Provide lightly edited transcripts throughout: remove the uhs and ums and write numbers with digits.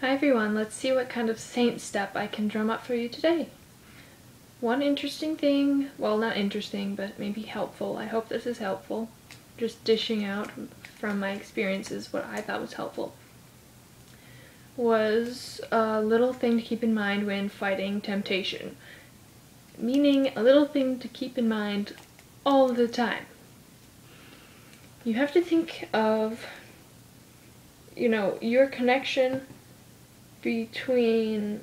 Hi everyone, let's see what kind of saint step I can drum up for you today. One interesting thing, well not interesting, but maybe helpful, I hope this is helpful, just dishing out from my experiences what I thought was helpful, was a little thing to keep in mind when fighting temptation. Meaning a little thing to keep in mind all the time. You have to think of, your connection between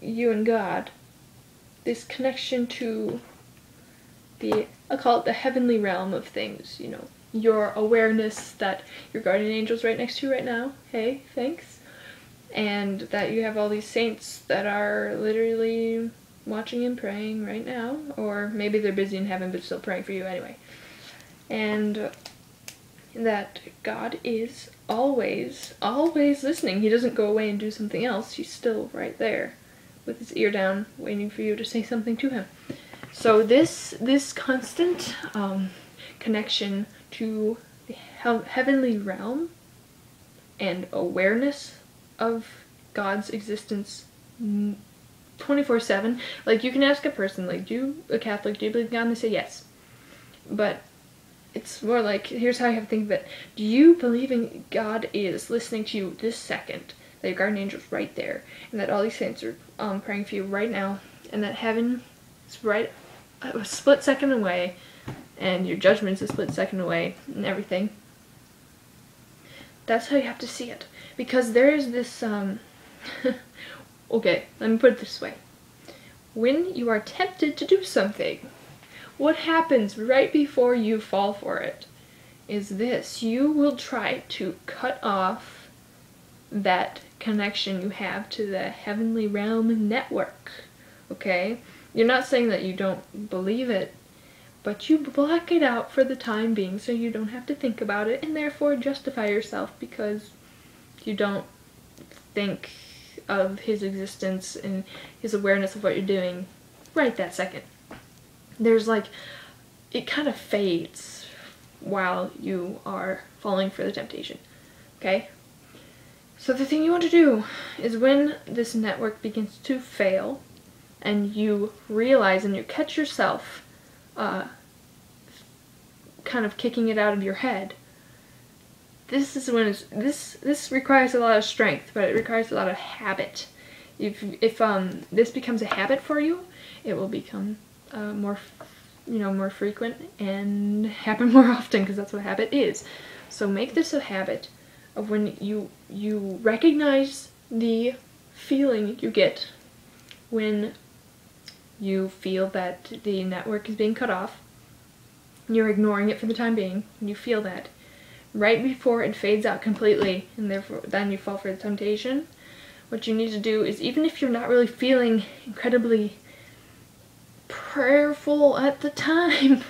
you and God, this connection to I'll call it the heavenly realm of things, your awareness that your guardian angel's right next to you right now, hey, thanks, and that you have all these saints that are literally watching and praying right now, or maybe they're busy in heaven but still praying for you anyway, and that God is always listening. He doesn't go away and do something else. He's still right there with his ear down waiting for you to say something to him. So this constant connection to the heavenly realm and awareness of God's existence 24/7. Like, you can ask a person, like, a Catholic, do you believe in God? And they say yes. But it's more like, here's how you have to think of it. Do you believe in God is listening to you this second? That your guardian angel's right there, and that all these saints are praying for you right now, and that heaven is right a split second away, and your judgment's a split second away, and everything. That's how you have to see it. Because there is this, okay, let me put it this way. When you are tempted to do something, what happens right before you fall for it is this. You will try to cut off that connection you have to the heavenly realm network, okay? You're not saying that you don't believe it, but you block it out for the time being so you don't have to think about it and therefore justify yourself because you don't think of his existence and his awareness of what you're doing right that second. There's it kind of fades while you are falling for the temptation, okay? So the thing you want to do is when this network begins to fail and you realize and you catch yourself kind of kicking it out of your head, this is when this requires a lot of strength, but it requires a lot of habit. If this becomes a habit for you, it will become more frequent and happen more often, because that's what habit is. So make this a habit of when you recognize the feeling you get when you feel that the network is being cut off. You're ignoring it for the time being, and you feel that. Right before it fades out completely, and therefore then you fall for the temptation, what you need to do is, even if you're not really feeling incredibly prayerful at the time,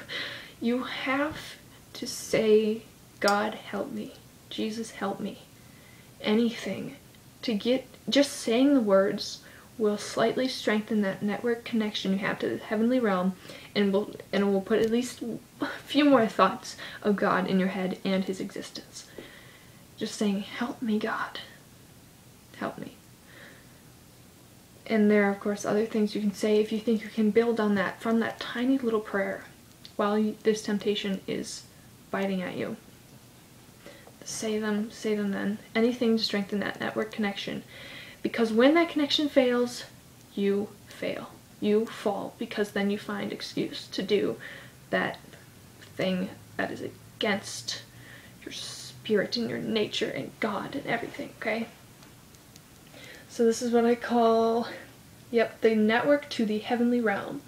you have to say, God help me, Jesus help me, anything to just saying the words will slightly strengthen that network connection you have to the heavenly realm, and will put at least a few more thoughts of God in your head and his existence. Just saying, help me, God, help me. And there are, of course, other things you can say if you think you can build on that from that tiny little prayer while this temptation is biting at you. Say them then. Anything to strengthen that network connection. Because when that connection fails, you fail. You fall, because then you find excuse to do that thing that is against your spirit and your nature and God and everything, okay? So this is what I call, the network to the heavenly realm.